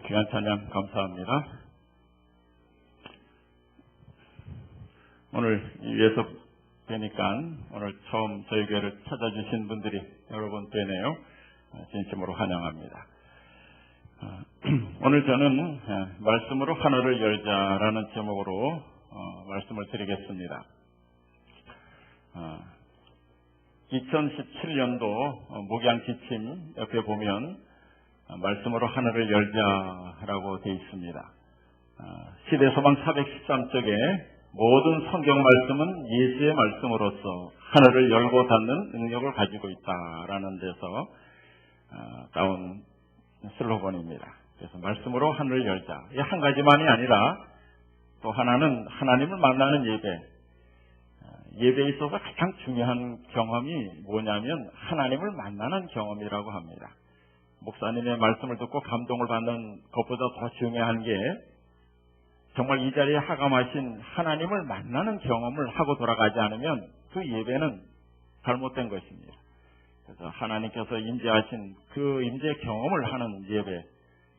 귀한 찬양 감사합니다. 오늘 위에서 뵈니까 오늘 처음 저희 교회를 찾아주신 분들이 여러분 뵈네요. 진심으로 환영합니다. 오늘 저는 말씀으로 하늘을 열자라는 제목으로 말씀을 드리겠습니다. 2017년도 목양 지침 옆에 보면 말씀으로 하늘을 열자라고 되어 있습니다. 시대소망 413쪽에 모든 성경 말씀은 예수의 말씀으로서 하늘을 열고 닫는 능력을 가지고 있다라는 데서 따온 슬로건입니다. 그래서 말씀으로 하늘을 열자. 이 한 가지만이 아니라 또 하나는 하나님을 만나는 예배. 예배에 있어서 가장 중요한 경험이 뭐냐면 하나님을 만나는 경험이라고 합니다. 목사님의 말씀을 듣고 감동을 받는 것보다 더 중요한 게 정말 이 자리에 하감하신 하나님을 만나는 경험을 하고 돌아가지 않으면 그 예배는 잘못된 것입니다. 그래서 하나님께서 임재하신 그 임재 경험을 하는 예배,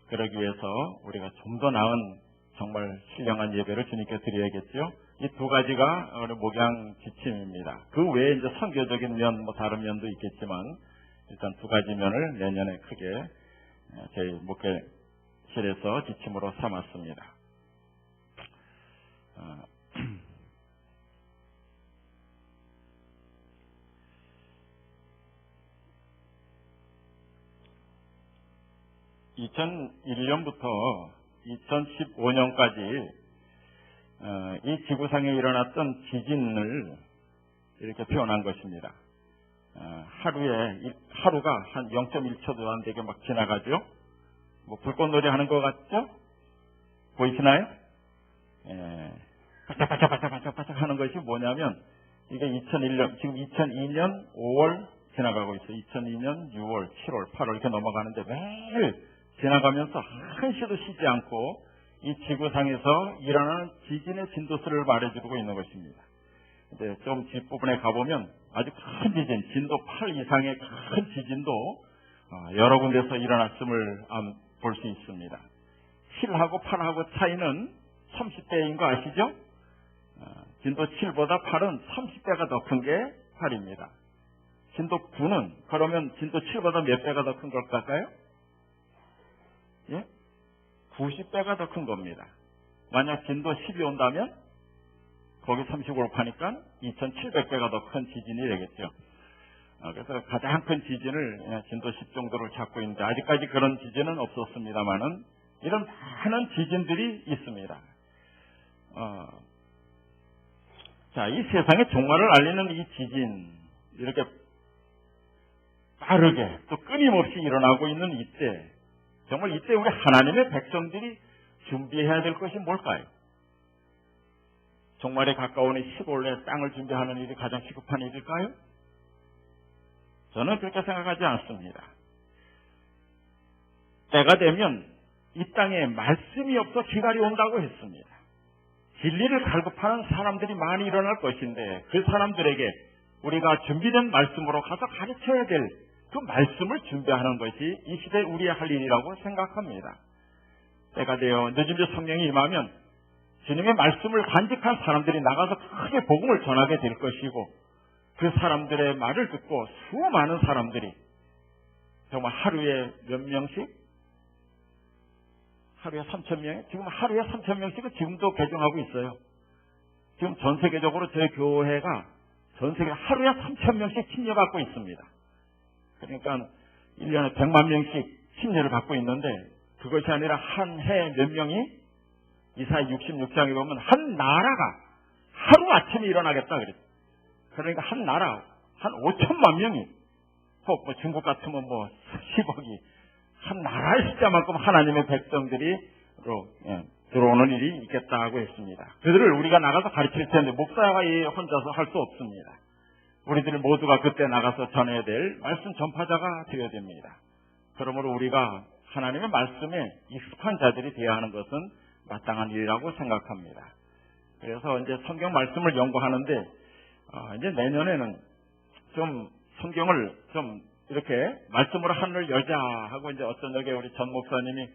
그러기 위해서 우리가 좀 더 나은 정말 신령한 예배를 주님께 드려야겠죠. 이 두 가지가 우리 목양 지침입니다. 그 외에 이제 선교적인 면, 다른 면도 있겠지만 일단 두 가지 면을 내년에 크게 저희 목회실에서 지침으로 삼았습니다. 2001년부터 2015년까지 이 지구상에 일어났던 지진을 이렇게 표현한 것입니다. 하루가 한 0.1초도 안 되게 막 지나가죠. 뭐 불꽃놀이 하는 것 같죠? 보이시나요? 바짝바짝 하는 것이 뭐냐면 이게 2001년, 지금 2002년 5월 지나가고 있어요. 2002년 6월, 7월, 8월 이렇게 넘어가는데 매일 지나가면서 한시도 쉬지 않고 이 지구상에서 일어나는 지진의 진도수를 말해주고 있는 것입니다. 근데 좀 뒷부분에 가보면 아주 큰 지진, 진도 8 이상의 큰 지진도 여러 군데서 일어났음을 볼 수 있습니다. 7하고 8하고 차이는 30배인 거 아시죠? 진도 7보다 8은 30배가 더 큰 게 8입니다. 진도 9는 그러면 진도 7보다 몇 배가 더 큰 걸까요? 예? 90배가 더 큰 겁니다. 만약 진도 10이 온다면 거기 30으로 파니까 2700배가 더 큰 지진이 되겠죠. 그래서 가장 큰 지진을 진도 10 정도를 잡고 있는데 아직까지 그런 지진은 없었습니다만은 이런 많은 지진들이 있습니다. 자, 이 세상의 종말을 알리는 이 지진, 이렇게 빠르게 또 끊임없이 일어나고 있는 이때, 정말 이때 우리 하나님의 백성들이 준비해야 될 것이 뭘까요? 종말에 가까우니 시골에 땅을 준비하는 일이 가장 시급한 일일까요? 저는 그렇게 생각하지 않습니다. 때가 되면 이 땅에 말씀이 없어 기갈이 온다고 했습니다. 진리를 갈급하는 사람들이 많이 일어날 것인데 그 사람들에게 우리가 준비된 말씀으로 가서 가르쳐야 될 그 말씀을 준비하는 것이 이 시대 우리의 할 일이라고 생각합니다. 때가 되어 늦은지 성령이 임하면 주님의 말씀을 간직한 사람들이 나가서 크게 복음을 전하게 될 것이고 그 사람들의 말을 듣고 수많은 사람들이 정말 하루에 몇 명씩? 하루에 3,000명? 지금 하루에 3,000명씩은 지금도 개종하고 있어요. 지금 전 세계적으로 저희 교회가 전 세계 하루에 3,000명씩 침례받고 있습니다. 그러니까 1년에 100만 명씩 침례를 받고 있는데 그것이 아니라 한 해 몇 명이 이사야 66장에 보면 한 나라가 하루아침에 일어나겠다 그랬어요. 그러니까 한 나라 한 5천만 명이 꼭 뭐 중국 같으면 뭐 10억이 한 나라의 숫자만큼 하나님의 백성들이 들어오는 일이 있겠다고 했습니다. 그들을 우리가 나가서 가르칠 텐데 목사가 혼자서 할 수 없습니다. 우리들 모두가 그때 나가서 전해야 될 말씀 전파자가 되어야 됩니다. 그러므로 우리가 하나님의 말씀에 익숙한 자들이 되어야 하는 것은 마땅한 일이라고 생각합니다. 그래서 이제 성경 말씀을 연구하는데 이제 내년에는 좀 성경을 좀 이렇게 말씀으로 하늘을 열자 하고 이제 어떤 여기 우리 전 목사님이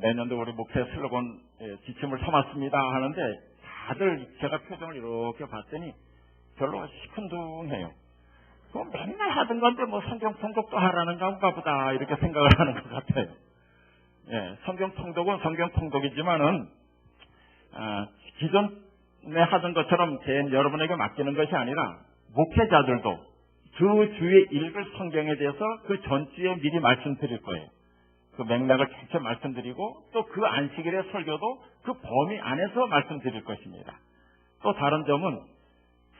내년도 우리 목회 슬로건 지침을 삼았습니다 하는데 다들 제가 표정을 이렇게 봤더니 별로 시큰둥해요. 그럼 맨날 하던 건데 뭐 성경 통독도 하라는 건가 보다 이렇게 생각을 하는 것 같아요. 예, 성경 통독은 성경 통독이지만은 기존에 하던 것처럼 여러분에게 맡기는 것이 아니라 목회자들도 그 주에 읽을 성경에 대해서 그 전주에 미리 말씀드릴 거예요. 그 맥락을 전체 말씀드리고 또 그 안식일의 설교도 그 범위 안에서 말씀드릴 것입니다. 또 다른 점은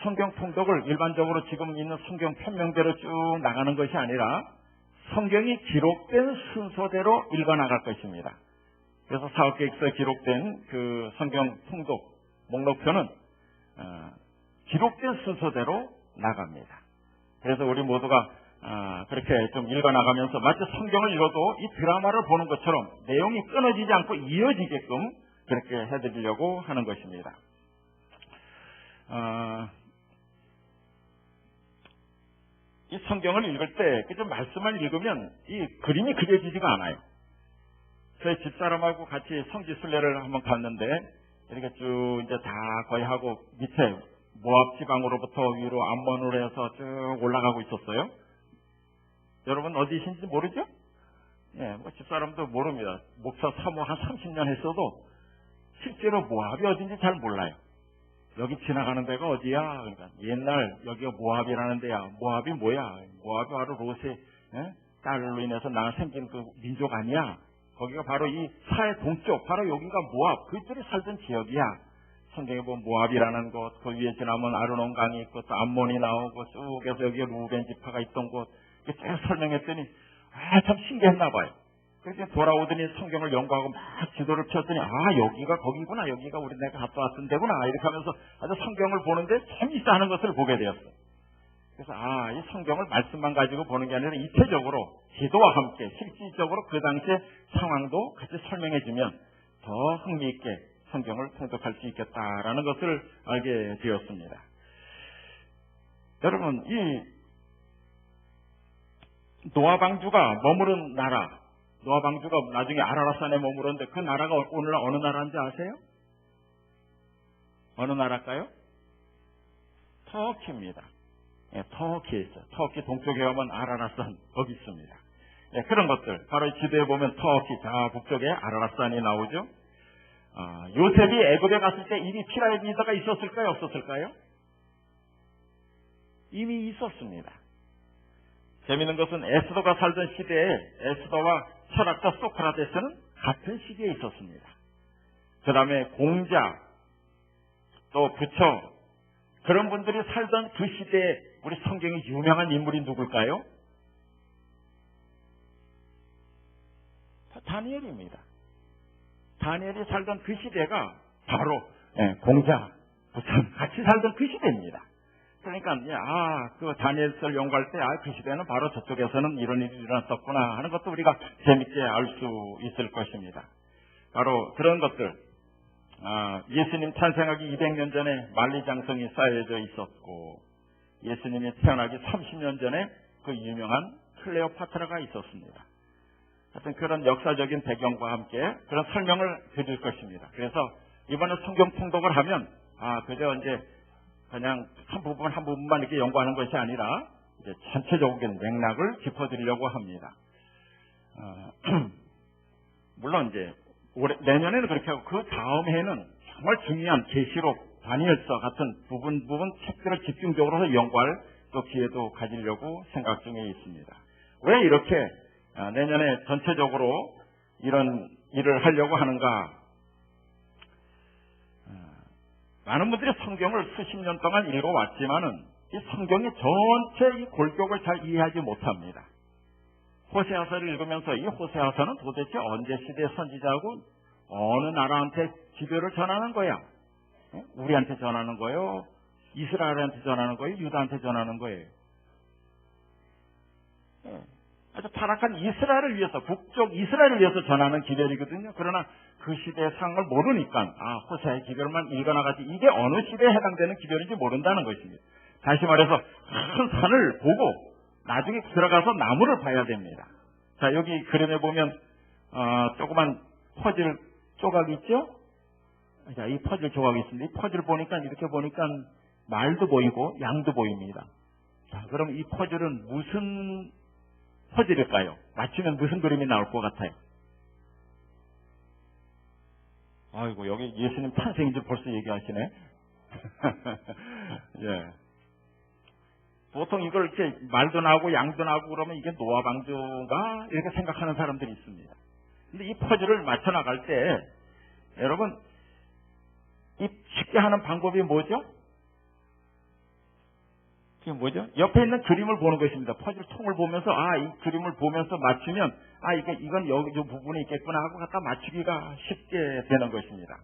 성경 통독을 일반적으로 지금 있는 성경 편명대로 쭉 나가는 것이 아니라 성경이 기록된 순서대로 읽어나갈 것입니다. 그래서 사업계획서에 기록된 그 성경 통독 목록표는 기록된 순서대로 나갑니다. 그래서 우리 모두가 그렇게 좀 읽어나가면서 마치 성경을 읽어도 이 드라마를 보는 것처럼 내용이 끊어지지 않고 이어지게끔 그렇게 해드리려고 하는 것입니다. 이 성경을 읽을 때 그 좀 말씀을 읽으면 이 그림이 그려지지가 않아요. 저희 집사람하고 같이 성지순례를 한번 갔는데 이렇게 쭉 이제 다 거의 하고 밑에 모압 지방으로부터 위로 암몬으로 해서 쭉 올라가고 있었어요. 여러분 어디신지 모르죠? 예, 뭐 집사람도 모릅니다. 목사 사모 한 30년 했어도 실제로 모압이 어딘지 잘 몰라요. 여기 지나가는 데가 어디야? 그러니까 옛날 여기가 모압이라는 데야. 모압이 뭐야? 모압이 바로 롯의 딸로 인해서 생긴 그 민족 아니야? 거기가 바로 이 사해 동쪽, 바로 여기가 모압, 그들이 살던 지역이야. 성경에 보면 모압이라는 곳, 그 위에 지나면 아르논강이 있고 또 암몬이 나오고 쭉 해서 여기에 루벤 지파가 있던 곳, 이렇게 쭉 설명했더니 참 신기했나 봐요. 그래서 돌아오더니 성경을 연구하고 막 지도를 폈더니 여기가 거기구나, 여기가 우리 내가 갔다 왔던 데구나, 이렇게 하면서 아주 성경을 보는데 재미있어 하는 것을 보게 되었어요. 그래서 이 성경을 말씀만 가지고 보는 게 아니라 입체적으로 지도와 함께 실질적으로 그 당시의 상황도 같이 설명해주면 더 흥미있게 성경을 통독할 수 있겠다라는 것을 알게 되었습니다. 여러분, 이 노아 방주가 머무른 나라, 노아 방주가 나중에 아라랏산에 머무르는데 그 나라가 오늘 어느 나라인지 아세요? 어느 나라일까요? 터키입니다. 터키에 있어요. 터키 동쪽에 가면 아라랏산 거기 있습니다. 그런 것들 바로 지도에 보면 터키 북쪽에 아라랏산이 나오죠. 요셉이 애굽에 갔을 때 이미 피라미드가 있었을까요? 없었을까요? 이미 있었습니다. 재미있는 것은 에스더가 살던 시대에 에스더와 철학자 소크라테스는 같은 시기에 있었습니다. 그 다음에 공자, 또 부처, 그런 분들이 살던 그 시대에 우리 성경에 유명한 인물이 누굴까요? 다니엘입니다. 다니엘이 살던 그 시대가 바로 공자, 부처 같이 살던 그 시대입니다. 그러니까 그 다니엘서를 연구할 때 그 시대는 바로 저쪽에서는 이런 일이 일어났었구나 하는 것도 우리가 재밌게 알 수 있을 것입니다. 바로 그런 것들, 예수님 탄생하기 200년 전에 만리장성이 쌓여져 있었고 예수님이 태어나기 30년 전에 그 유명한 클레오파트라가 있었습니다. 하여튼 그런 역사적인 배경과 함께 그런 설명을 드릴 것입니다. 그래서 이번에 성경 통독을 하면 그저 이제 그냥 한 부분만 이렇게 연구하는 것이 아니라 이제 전체적인 맥락을 짚어드리려고 합니다. 물론 이제 내년에는 그렇게 하고 그 다음 해는 정말 중요한 계시록, 다니엘서 같은 부분 책들을 집중적으로 연구할 또 기회도 가지려고 생각 중에 있습니다. 왜 이렇게 내년에 전체적으로 이런 일을 하려고 하는가? 많은 분들이 성경을 수십 년 동안 읽어왔지만은 이 성경의 전체 이 골격을 잘 이해하지 못합니다. 호세아서를 읽으면서 이 호세아서는 도대체 언제 시대의 선지자하고 어느 나라한테 기별을 전하는 거야? 우리한테 전하는 거예요? 이스라엘한테 전하는 거예요? 유다한테 전하는 거예요? 아주 타락한 이스라엘을 위해서, 북쪽 이스라엘을 위해서 전하는 기별이거든요. 그러나 그 시대의 상황을 모르니까 호세아의 기별만 읽어나가지 이게 어느 시대에 해당되는 기별인지 모른다는 것입니다. 다시 말해서 큰 산을 보고 나중에 들어가서 나무를 봐야 됩니다. 자, 여기 그림에 보면 조그만 퍼즐 조각이 있죠? 자, 이 퍼즐 조각이 있습니다. 이 퍼즐 보니까 이렇게 보니까 말도 보이고 양도 보입니다. 자, 그럼 이 퍼즐은 무슨 퍼즐일까요? 맞추면 무슨 그림이 나올 것 같아요? 아이고, 여기 예수님 탄생인지 벌써 얘기하시네. 예. 보통 이걸 이렇게 말도 나오고 양도 나오고 그러면 이게 노아 방주가 이렇게 생각하는 사람들이 있습니다. 근데 이 퍼즐을 맞춰 나갈 때 여러분 이 쉽게 하는 방법이 뭐죠? 이게 뭐죠? 옆에 있는 그림을 보는 것입니다. 퍼즐 통을 보면서 이 그림을 보면서 맞추면 이건 여기 이 부분이 있겠구나 하고 갖다 맞추기가 쉽게 되는 것입니다.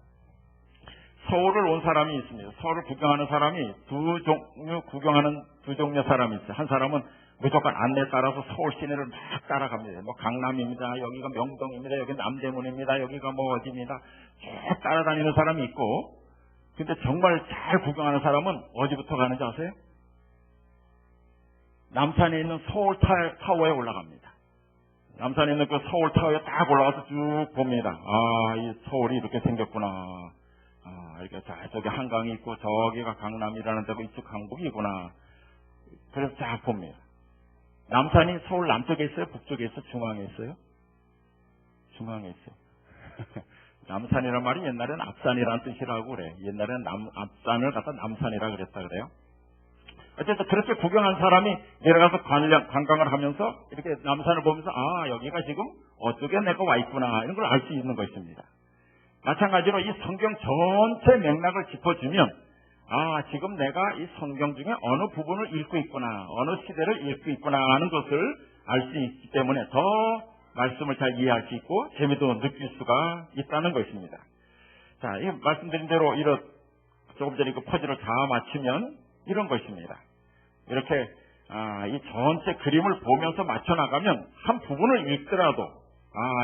서울을 온 사람이 있습니다. 서울을 구경하는 사람이 두 종류 사람이 있어요. 한 사람은 무조건 안내에 따라서 서울 시내를 막 따라갑니다. 뭐 강남입니다. 여기가 명동입니다. 여기 남대문입니다. 여기가 뭐 어디입니다. 쭉 따라다니는 사람이 있고, 근데 정말 잘 구경하는 사람은 어디부터 가는지 아세요? 남산에 있는 서울 타워에 올라갑니다. 남산에 있는 그 서울 타워에 딱 올라가서 쭉 봅니다. 이 서울이 이렇게 생겼구나. 이렇게 저기 한강이 있고 저기가 강남이라는 데고 이쪽 강북이구나. 그래서 쫙 봅니다. 남산이 서울 남쪽에 있어요? 북쪽에 있어요? 중앙에 있어요? 중앙에 있어요. 남산이란 말이 옛날에는 앞산이라는 뜻이라고 그래. 옛날에는 앞산을 갖다 남산이라 그랬다 그래요. 어쨌든 그렇게 구경한 사람이 내려가서 관광을 하면서 이렇게 남산을 보면서 여기가 지금 어쪽에 내가 와 있구나 이런 걸 알 수 있는 것입니다. 마찬가지로 이 성경 전체 맥락을 짚어주면 지금 내가 이 성경 중에 어느 부분을 읽고 있구나, 어느 시대를 읽고 있구나 하는 것을 알 수 있기 때문에 더 말씀을 잘 이해할 수 있고 재미도 느낄 수가 있다는 것입니다. 자, 이 말씀드린 대로 조금 전에 그 퍼즐을 다 맞추면 이런 것입니다. 이렇게 이 전체 그림을 보면서 맞춰 나가면 한 부분을 읽더라도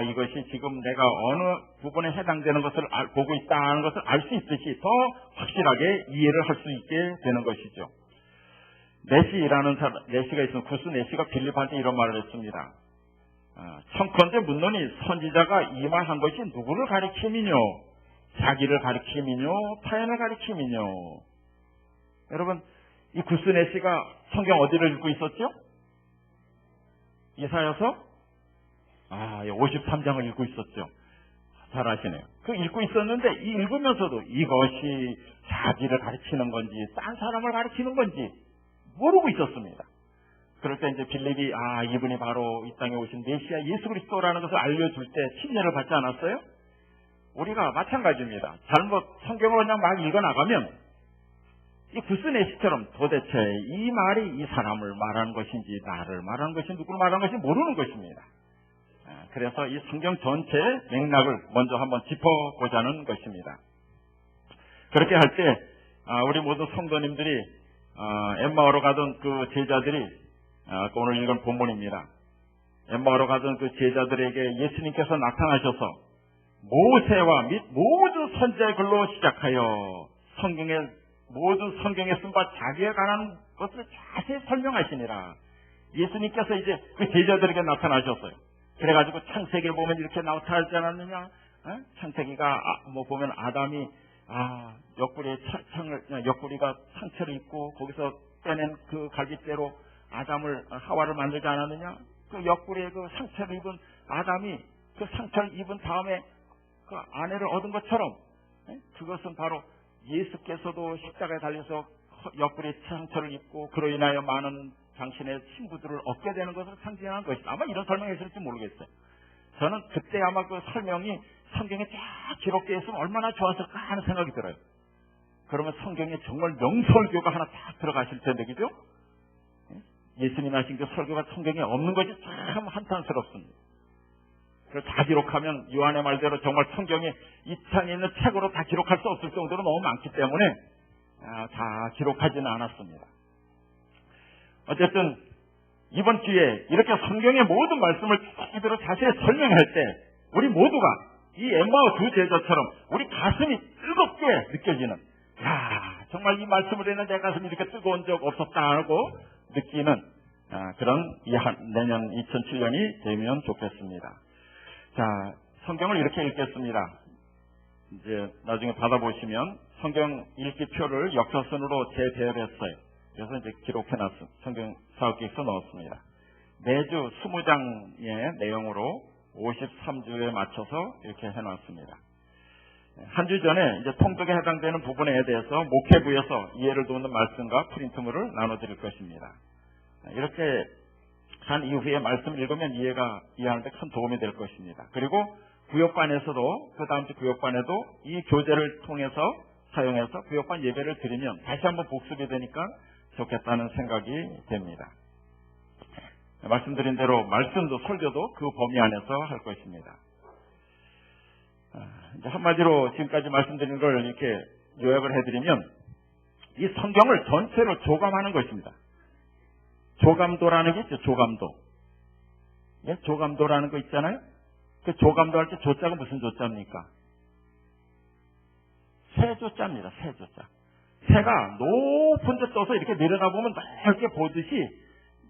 이것이 지금 내가 어느 부분에 해당되는 것을 보고 있다는 것을 알 수 있듯이 더 확실하게 이해를 할 수 있게 되는 것이죠. 내시가 있으면 구스 내시가 빌립한테 이런 말을 했습니다. 청컨대 묻노니 선지자가 이 말 한 것이 누구를 가리킴이뇨? 자기를 가리킴이뇨? 타인을 가리킴이뇨? 여러분, 이 구스 내시가 성경 어디를 읽고 있었죠? 이사야서 53장을 읽고 있었죠. 잘 아시네요. 그 읽고 있었는데 이 읽으면서도 이것이 자기를 가리키는 건지 딴 사람을 가리키는 건지 모르고 있었습니다. 그럴 때 이제 빌립이 이분이 바로 이 땅에 오신 메시아 예수 그리스도라는 것을 알려줄 때 침례를 받지 않았어요? 우리가 마찬가지입니다. 잘못 성경을 그냥 막 읽어나가면 이 구스네시처럼 도대체 이 말이 이 사람을 말하는 것인지 나를 말하는 것인지 누구를 말하는 것인지 모르는 것입니다. 그래서 이 성경 전체 맥락을 먼저 한번 짚어보자는 것입니다. 그렇게 할 때 우리 모두 성도님들이 엠마오로 가던 그 제자들이 오늘 읽은 본문입니다. 엠마오로 가던 그 제자들에게 예수님께서 나타나셔서 모세와 및 모든 선지자의 글로 시작하여 모든 성경에 쓴 바 자기에 관한 것을 자세히 설명하시니라. 예수님께서 이제 그 제자들에게 나타나셨어요. 그래가지고 창세기를 보면 이렇게 나타나지 않았느냐? 창세기가 보면 아담이 옆구리가 상처를 입고 거기서 떼낸 그 갈빗대로 하와를 만들지 않았느냐? 그 옆구리에 그 상처를 입은 아담이 그 상처를 입은 다음에 그 아내를 얻은 것처럼 그것은 바로 예수께서도 십자가에 달려서 옆구리에 상처를 입고 그로 인하여 많은 당신의 친구들을 얻게 되는 것을 상징하는 것이다. 아마 이런 설명이 있을지 모르겠어요. 저는 그때 아마 그 설명이 성경에 쫙 기록되어 있으면 얼마나 좋았을까 하는 생각이 들어요. 그러면 성경에 정말 명설교가 하나 딱 들어가실 텐데, 그죠? 예수님 하신 그 설교가 성경에 없는 것이 참 한탄스럽습니다. 그래서 다 기록하면 요한의 말대로 정말 성경에 이 창에 있는 책으로 다 기록할 수 없을 정도로 너무 많기 때문에 다 기록하지는 않았습니다. 어쨌든 이번 기회에 이렇게 성경의 모든 말씀을 제대로 자세히 설명할 때 우리 모두가 이 엠마오 두 제자처럼 우리 가슴이 뜨겁게 느껴지는, 정말 이 말씀을 듣는 내 가슴이 이렇게 뜨거운 적 없었다 하고 느끼는 그런 내년 2007년이 되면 좋겠습니다. 자, 성경을 이렇게 읽겠습니다. 이제 나중에 받아보시면 성경 읽기표를 역사선으로 재배열했어요. 그래서 이제 기록해놨습니다. 성경 사역기에서 넣었습니다. 매주 20장의 내용으로 53주에 맞춰서 이렇게 해놨습니다. 한 주 전에 이제 통독에 해당되는 부분에 대해서 목회부에서 이해를 돕는 말씀과 프린트물을 나눠드릴 것입니다. 이렇게 한 이후에 말씀을 읽으면 이해하는데 큰 도움이 될 것입니다. 그리고 구역반에서도 그 다음 주 구역반에도 이 교재를 통해서 사용해서 구역반 예배를 드리면 다시 한번 복습이 되니까 좋겠다는 생각이 됩니다. 말씀드린 대로 말씀도 설교도 그 범위 안에서 할 것입니다. 이제 한마디로 지금까지 말씀드린 걸 이렇게 요약을 해드리면 이 성경을 전체로 조감하는 것입니다. 조감도라는 게 있죠. 조감도. 예? 조감도라는 거 있잖아요. 그 조감도 할 때 조자가 무슨 조자입니까? 새조자입니다. 새조자. 새가 높은 데 떠서 이렇게 내려다보면 넓게 보듯이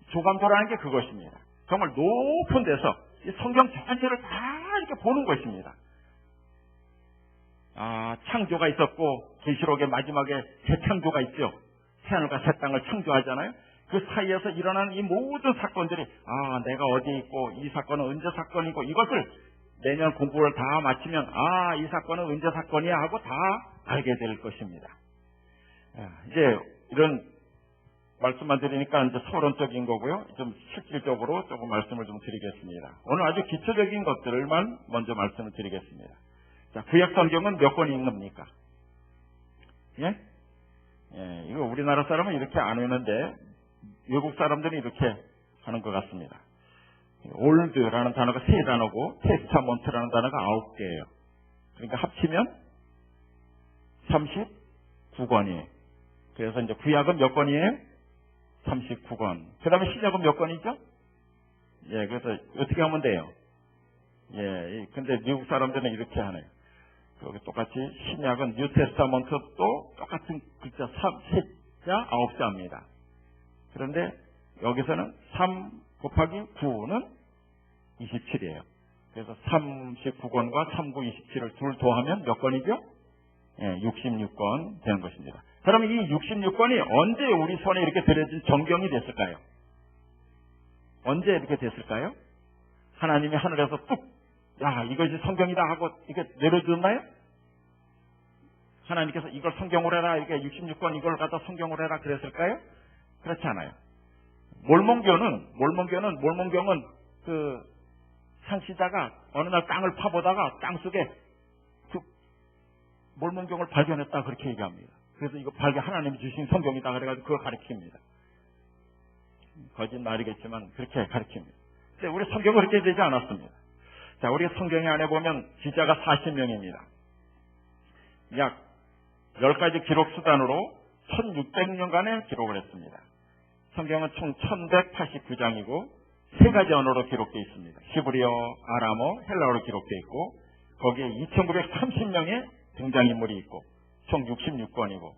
조감도라는 게 그것입니다. 정말 높은 데서 이 성경 전체를 다 이렇게 보는 것입니다. 창조가 있었고 계시록의 마지막에 재창조가 있죠. 새하늘과 새 땅을 창조하잖아요. 그 사이에서 일어나는 이 모든 사건들이 내가 어디에 있고 이 사건은 언제 사건이고 이것을 내년 공부를 다 마치면 이 사건은 언제 사건이야 하고 다 알게 될 것입니다. 이제 이런 말씀만 드리니까 이제 서론적인 거고요. 좀 실질적으로 조금 말씀을 좀 드리겠습니다. 오늘 아주 기초적인 것들만 먼저 말씀을 드리겠습니다. 자, 구약 성경은 몇 권인 겁니까? 예? 예, 이거 우리나라 사람은 이렇게 안 외우는데 외국 사람들은 이렇게 하는 것 같습니다. 올드라는 단어가 3단어고 테스타먼트라는 단어가 9개예요. 그러니까 합치면 39권이에요. 그래서 이제 구약은 몇 권이에요? 39권. 그 다음에 신약은 몇 권이죠? 예, 그래서 어떻게 하면 돼요? 예, 근데 미국 사람들은 이렇게 하네요. 여기 똑같이 신약은 뉴 테스타먼트도 똑같은 글자 3자 9자입니다. 그런데 여기서는 3 곱하기 9는 27이에요. 그래서 39권과 39, 27을 둘 더하면 몇 권이죠? 예, 66권 되는 것입니다. 그러면 이 66권이 언제 우리 손에 이렇게 들여진 정경이 됐을까요? 언제 이렇게 됐을까요? 하나님이 하늘에서 뚝, 야, 이것이 성경이다 하고 이렇게 내려줬나요? 하나님께서 이걸 성경으로 해라, 이렇게 66권 이걸 갖다 성경으로 해라 그랬을까요? 그렇지 않아요. 몰몬경은 그 창시자가 어느 날 땅을 파보다가 땅 속에 그 몰몬경을 발견했다 그렇게 얘기합니다. 그래서 이거 하나님이 주신 성경이다 그래가지고 그걸 가르칩니다. 거짓말이겠지만 그렇게 가르칩니다. 근데 우리 성경은 그렇게 되지 않았습니다. 자, 우리 성경 안에 보면 기자가 40명입니다. 약 10가지 기록 수단으로 1600년간의 기록을 했습니다. 성경은 총 1189장이고 3가지 언어로 기록되어 있습니다. 히브리어, 아람어, 헬라어로 기록되어 있고 거기에 2930명의 등장인물이 있고 총 66권이고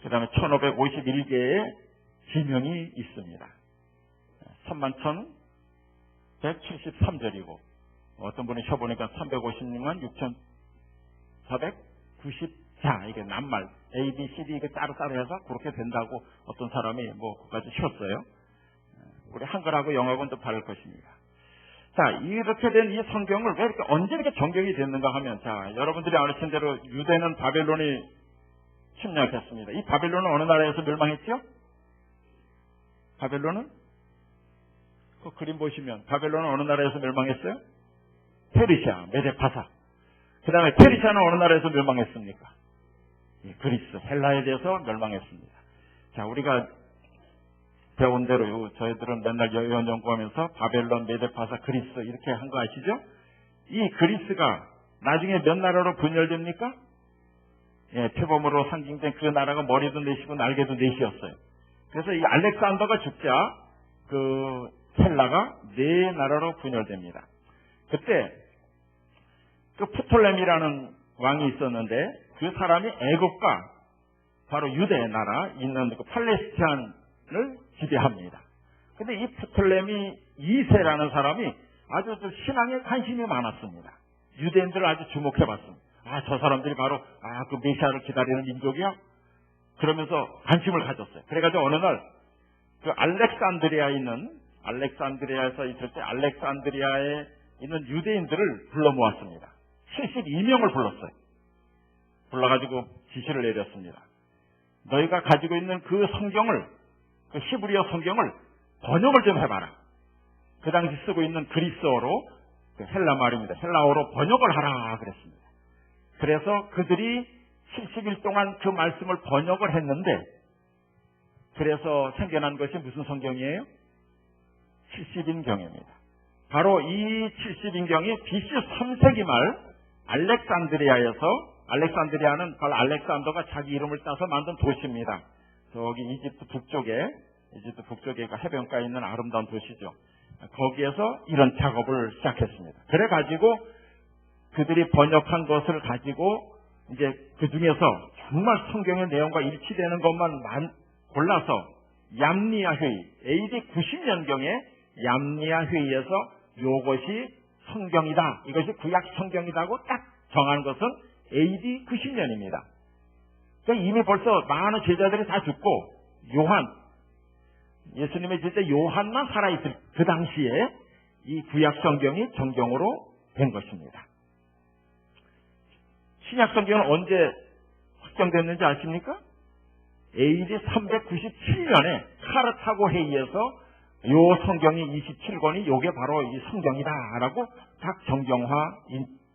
그 다음에 1551개의 지명이 있습니다. 31,173절이고 어떤 분이 쳐보니까 356만 6,490자 이게 낱말 A, B, C, D 이게 따로따로 해서 그렇게 된다고 어떤 사람이 그까지 쉬었어요. 우리 한글하고 영어하고는 또 다를 것입니다. 자, 이렇게 된 이 성경을 왜 이렇게 언제 이렇게 정경이 됐는가 하면 자, 여러분들이 아시는 대로 유대는 바벨론이 침략했습니다. 이 바벨론은 어느 나라에서 멸망했죠? 바벨론은? 그 그림 보시면 바벨론은 어느 나라에서 멸망했어요? 페르시아, 메데파사. 그 다음에 페르시아는 어느 나라에서 멸망했습니까? 그리스, 헬라에 대해서 멸망했습니다. 자, 우리가 배운 대로 저희들은 맨날 여연 연구하면서 바벨론, 메데파사, 그리스 이렇게 한 거 아시죠? 이 그리스가 나중에 몇 나라로 분열됩니까? 예, 표범으로 상징된 그 나라가 머리도 넷이고 날개도 넷이었어요. 그래서 이 알렉산더가 죽자 그 헬라가 4나라로 분열됩니다. 그때 그 프톨레미라는 왕이 있었는데 그 사람이 애국과 바로 유대 나라 있는 그 팔레스타인을 지배합니다. 근데 이 프톨레미 2세라는 사람이 아주 신앙에 관심이 많았습니다. 유대인들을 아주 주목해봤습니다. 아, 저 사람들이 바로 그 메시아를 기다리는 민족이야? 그러면서 관심을 가졌어요. 그래가지고 어느 날 그 알렉산드리아에서 있을 때 알렉산드리아에 있는 유대인들을 불러 모았습니다. 72명을 불렀어요. 불러가지고 지시를 내렸습니다. 너희가 가지고 있는 그 성경을, 그 히브리어 성경을 번역을 좀 해봐라. 그 당시 쓰고 있는 그리스어로, 그 헬라 말입니다. 헬라어로 번역을 하라 그랬습니다. 그래서 그들이 70일 동안 그 말씀을 번역을 했는데, 그래서 생겨난 것이 무슨 성경이에요? 70인경입니다. 바로 이 70인경이 BC 3세기 말 알렉산드리아는 바로 알렉산더가 자기 이름을 따서 만든 도시입니다. 저기 이집트 북쪽에 해변가에 있는 아름다운 도시죠. 거기에서 이런 작업을 시작했습니다. 그래가지고 그들이 번역한 것을 가지고 이제 그 중에서 정말 성경의 내용과 일치되는 것만 골라서 얌니아 회의, AD 90년경에 얌니아 회의에서 이것이 성경이다, 이것이 구약 성경이다고 딱 정한 것은 AD 90년입니다. 그러니까 이미 벌써 많은 제자들이 다 죽고 예수님의 제자 요한만 살아있을 그 당시에 이 구약 성경이 정경으로 된 것입니다. 신약 성경은 언제 확정됐는지 아십니까? AD 397년에 카르타고 회의에서 요 성경이 27권이 요게 바로 이 성경이다라고 딱 정경화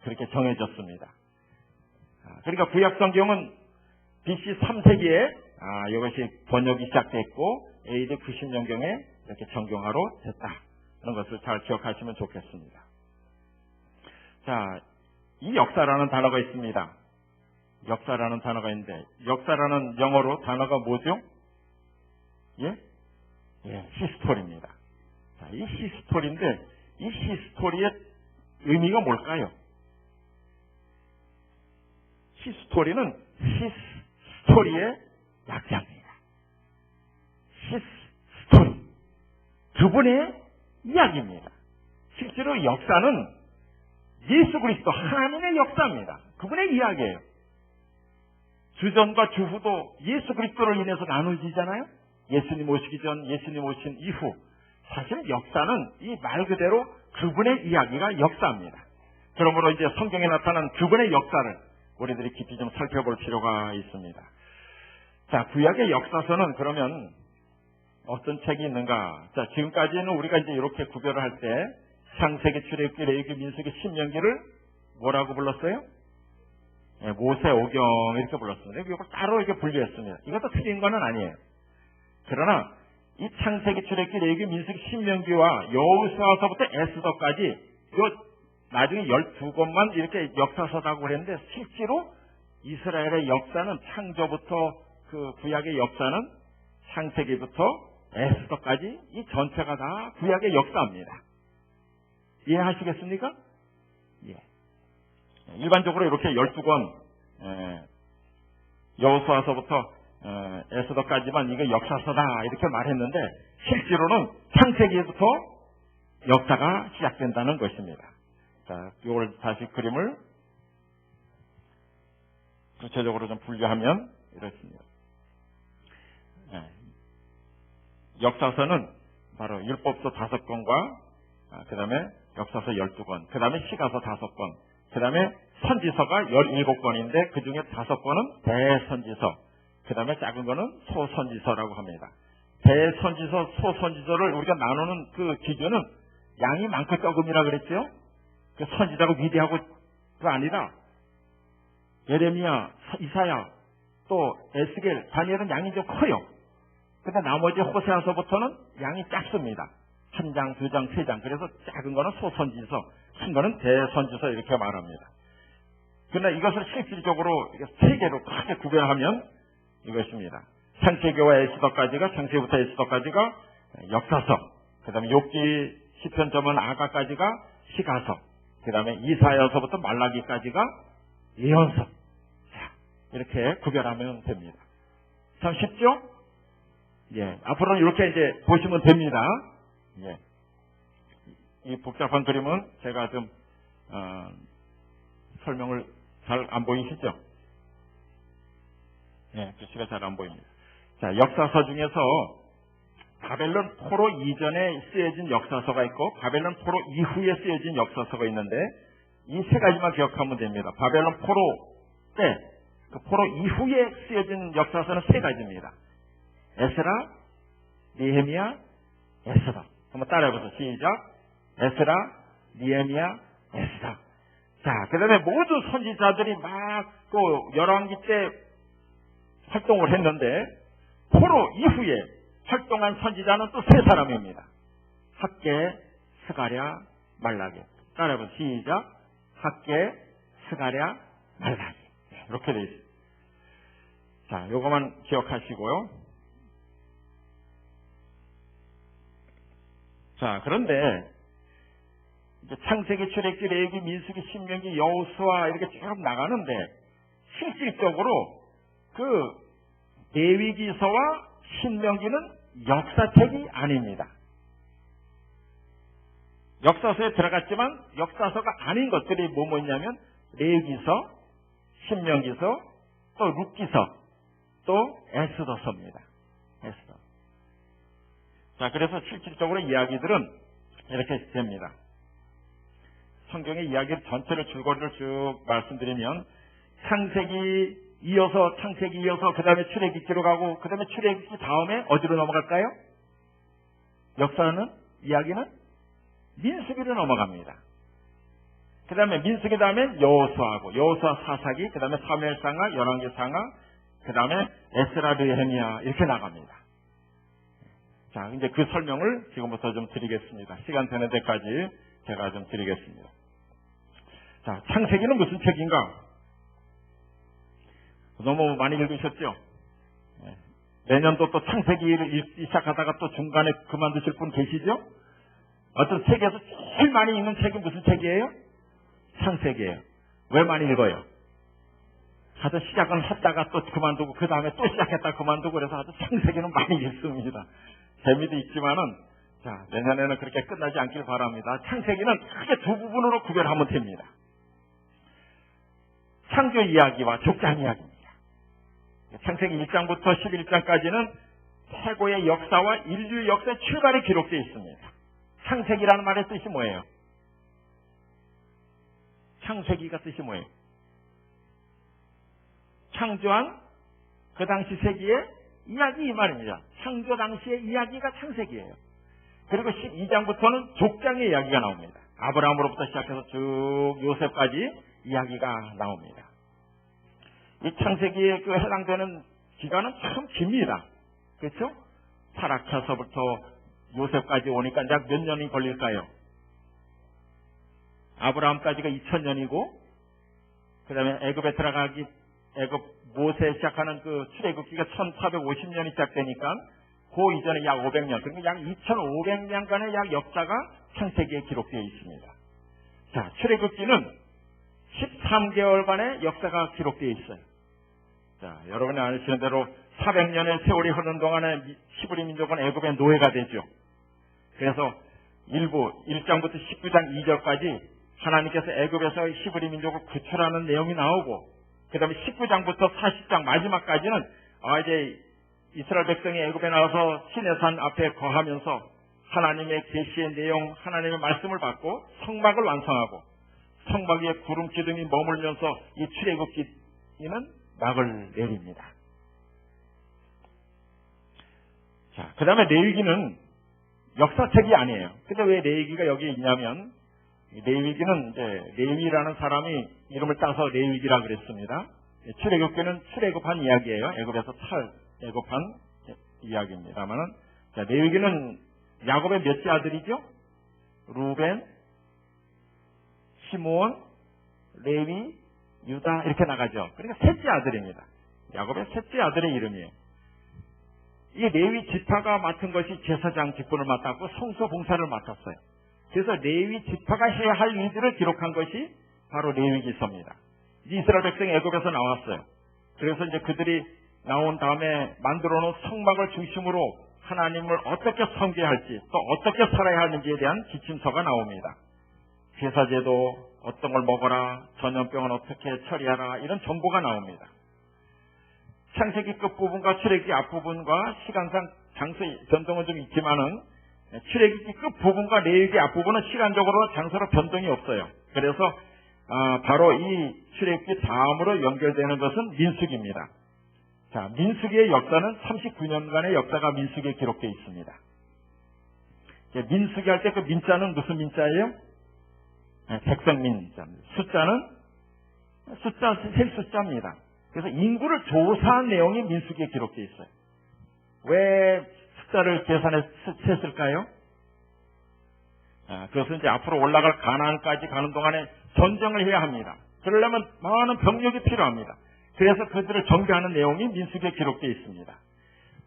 그렇게 정해졌습니다. 그러니까 구약성경은 BC 3세기에 이것이 번역이 시작됐고 AD 90년경에 이렇게 정경화로 됐다. 그런 것을 잘 기억하시면 좋겠습니다. 자, 이 역사라는 단어가 있습니다. 역사라는 단어가 있는데 역사라는 영어로 단어가 뭐죠? 예, 히스토리입니다. 자, 이 히스토리인데 이 히스토리의 의미가 뭘까요? 히스토리는 히스토리의 약자입니다. 히스토리. 그분의 이야기입니다. 실제로 역사는 예수 그리스도 하나님의 역사입니다. 그분의 이야기예요. 주전과 주후도 예수 그리스도를 인해서 나누어지잖아요. 예수님 오시기 전, 예수님 오신 이후. 사실 역사는 이 말 그대로 그분의 이야기가 역사입니다. 그러므로 이제 성경에 나타난 그분의 역사를 우리들이 깊이 좀 살펴볼 필요가 있습니다. 자, 구약의 역사서는 그러면 어떤 책이 있는가? 자, 지금까지는 우리가 이제 이렇게 구별을 할 때 창세기, 출애굽기, 레위기, 민수기, 신명기를 뭐라고 불렀어요? 모세, 오경 이렇게 불렀습니다. 이걸 따로 이렇게 분류했습니다. 이것도 틀린 건 아니에요. 그러나 이 창세기, 출애굽기, 레위기, 민수기, 신명기와 여호수아서부터 에스더까지 나중에 12권만 이렇게 역사서라고 그랬는데 실제로 이스라엘의 역사는 창조부터 그 구약의 역사는 창세기부터 에스더까지 이 전체가 다 구약의 역사입니다. 이해하시겠습니까? 예. 일반적으로 이렇게 12권 여호수아서부터 에스더까지만 이게 역사서다 이렇게 말했는데 실제로는 창세기부터 역사가 시작된다는 것입니다. 자, 이걸 다시 그림을 구체적으로 좀 분류하면 이렇습니다. 역사서는 바로 율법서 5권과 그 다음에 역사서 12권, 그 다음에 시가서 5권, 그 다음에 선지서가 17권인데 그 중에 5권은 대선지서, 그 다음에 작은 거는 소선지서라고 합니다. 대선지서, 소선지서를 우리가 나누는 그 기준은 양이 많고 적음이라 그랬죠? 그 선지자가 위대하고 그 아니라 예레미야, 이사야, 또 에스겔, 다니엘은 양이 좀 커요. 근데 나머지 호세아서부터는 양이 작습니다. 1장, 2장, 3장. 그래서 작은 거는 소선지서, 큰 거는 대선지서 이렇게 말합니다. 그러나 이것을 실질적으로 3개로 크게 구별하면 이것입니다. 창세기와 에스더까지가, 창세기부터 에스더까지가 역사서, 그 다음에 욥기, 시편, 저문, 아가까지가 시가서, 그 다음에 이사야서부터 말라기까지가 예언서. 자, 이렇게 구별하면 됩니다. 참 쉽죠? 예, 앞으로는 이렇게 이제 보시면 됩니다. 예. 이 복잡한 그림은 제가 좀, 설명을 잘 안 보이시죠? 예, 글씨가 잘 안 보입니다. 자, 역사서 중에서 바벨론 포로 이전에 쓰여진 역사서가 있고 바벨론 포로 이후에 쓰여진 역사서가 있는데 이 3가지만 기억하면 됩니다. 바벨론 포로 때, 그 포로 이후에 쓰여진 역사서는 3가지입니다. 에스라, 니헤미야, 에스더. 한번 따라해보세요. 시작. 에스라, 니헤미야, 에스더. 자, 그 다음에 모든 선지자들이 막 또 열왕기 때 활동을 했는데 포로 이후에 활동한 선지자는 또 3사람입니다. 학개, 스가랴, 말라기. 따라해보세요. 시작. 학개, 스가랴, 말라기. 이렇게 되어 있습니다. 자, 요거만 기억하시고요. 자, 그런데 이제 창세기, 출애굽기, 레위기, 민수기, 신명기, 여호수아 이렇게 쭉 나가는데 실질적으로 그 레위기서와 신명기는 역사책이 아닙니다. 역사서에 들어갔지만 역사서가 아닌 것들이 뭐 있냐면 레위기서, 신명기서, 또 룻기서, 또 에스더서입니다. 에스더. 자, 그래서 실질적으로 이야기들은 이렇게 됩니다. 성경의 이야기 전체를 줄거리를 쭉 말씀드리면 창세기 이어서 그 다음에 출애굽기로 가고 그 다음에 출애굽기 다음에 어디로 넘어갈까요? 역사는 이야기는 민수기로 넘어갑니다. 그 다음에 민수기 다음에 여호수아하고 여호수아 사사기, 그 다음에 사무엘상하, 열왕기상하, 그 다음에 에스라, 느헤미야 이렇게 나갑니다. 자, 이제 그 설명을 지금부터 좀 드리겠습니다. 시간 되는 데까지 제가 좀 드리겠습니다. 자, 창세기는 무슨 책인가? 너무 많이 읽으셨죠? 내년도 또 창세기를 읽기 시작하다가 또 중간에 그만두실 분 계시죠? 어떤 세계에서 제일 많이 읽는 책이 무슨 책이에요? 창세기예요. 왜 많이 읽어요? 하도 시작은 했다가 또 그만두고 그 다음에 또 시작했다가 그만두고 그래서 아주 창세기는 많이 읽습니다. 재미도 있지만은 자, 내년에는 그렇게 끝나지 않길 바랍니다. 창세기는 크게 두 부분으로 구별하면 됩니다. 창조 이야기와 족장 이야기입니다. 창세기 1장부터 11장까지는 태고의 역사와 인류 역사의 출발이 기록되어 있습니다. 창세기라는 말의 뜻이 뭐예요? 창세기가 뜻이 뭐예요? 창조한 그 당시 세기의 이야기 이 말입니다. 창조 당시의 이야기가 창세기예요. 그리고 12장부터는 족장의 이야기가 나옵니다. 아브라함으로부터 시작해서 쭉 요셉까지 이야기가 나옵니다. 이 창세기에 그 해당되는 기간은 참 깁니다. 그렇죠? 타락해서부터 요셉까지 오니까 약 몇 년이 걸릴까요? 아브라함까지가 2000년이고 그 다음에 애굽에 들어가기 애굽 모세 시작하는 그 출애굽기가 1450년이 시작되니까 그 이전에 약 500년, 그러니까 약 2500년간의 약 역사가 창세기에 기록되어 있습니다. 자, 출애굽기는 13개월간의 역사가 기록되어 있어요. 자, 여러분이 아시는 대로 400년의 세월이 흐르는 동안에 히브리 민족은 애굽의 노예가 되죠. 그래서 일부 1장부터 19장 2절까지 하나님께서 애굽에서 히브리 민족을 구출하는 내용이 나오고 그 다음에 19장부터 40장 마지막까지는 이제 이스라엘 백성이 애굽에 나와서 시내산 앞에 거하면서 하나님의 계시의 내용, 하나님의 말씀을 받고 성막을 완성하고 성막 위에 구름 기둥이 머물면서 이 출애굽기는 막을 내립니다. 자, 그 다음에 레위기는 역사책이 아니에요. 근데 왜 레위기가 여기 있냐면 레위기는 이제 레위라는 사람이 이름을 따서 레위기라 그랬습니다. 출애굽기는 출애굽한 이야기예요. 애굽에서 애굽한 이야기입니다만은 자, 레위기는 야곱의 몇째 아들이죠? 루벤, 시므온, 레위, 유다 이렇게 나가죠. 그러니까 셋째 아들입니다. 야곱의 셋째 아들의 이름이에요. 이 레위 지파가 맡은 것이 제사장 직분을 맡았고 성소 봉사를 맡았어요. 그래서 레위 지파가 해야 할 일들을 기록한 것이 바로 레위기서입니다. 이스라엘 백성이 애굽에서 나왔어요. 그래서 이제 그들이 나온 다음에 만들어 놓은 성막을 중심으로 하나님을 어떻게 섬겨야 할지 또 어떻게 살아야 하는지에 대한 지침서가 나옵니다. 제사제도 어떤 걸 먹어라, 전염병은 어떻게 처리하라 이런 정보가 나옵니다. 창세기 끝부분과 출애굽기 앞부분과 시간상 장소 변동은 좀 있지만은 출애굽기 끝부분과 레위기 앞부분은 시간적으로 장소로 변동이 없어요. 그래서 바로 이 출애굽기 다음으로 연결되는 것은 민수기입니다. 자, 민수기의 역사는 39년간의 역사가 민수기에 기록되어 있습니다. 민수기 할 때 그 민자는 무슨 민자예요? 백성민자. 숫자는 셀 숫자입니다. 그래서 인구를 조사한 내용이 민수기에 기록되어 있어요. 왜 숫자를 셌을까요? 그것은 이제 앞으로 올라갈 가나안까지 가는 동안에 전쟁을 해야 합니다. 그러려면 많은 병력이 필요합니다. 그래서 그들을 정비하는 내용이 민수기에 기록되어 있습니다.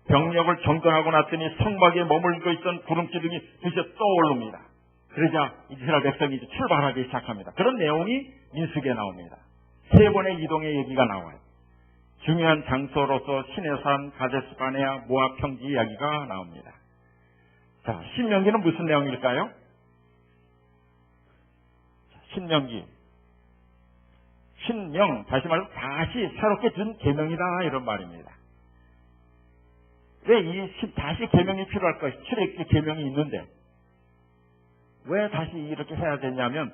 병력을 정돈하고 났더니 성막에 머물고 있던 구름 기둥이 드디어 떠오릅니다. 그러자 이스라엘 백성이 이제 출발하기 시작합니다. 그런 내용이 민수기에 나옵니다. 세 번의 이동의 얘기가 나와요. 중요한 장소로서 시내산, 가데스 바네아, 모압 평지 이야기가 나옵니다. 자, 신명기는 무슨 내용일까요? 신명기. 신명, 다시 말해서 다시 새롭게 준 계명이다 이런 말입니다. 왜 다시 계명이 필요할 것이 출애굽기 계명이 있는데 왜 다시 이렇게 해야 되냐면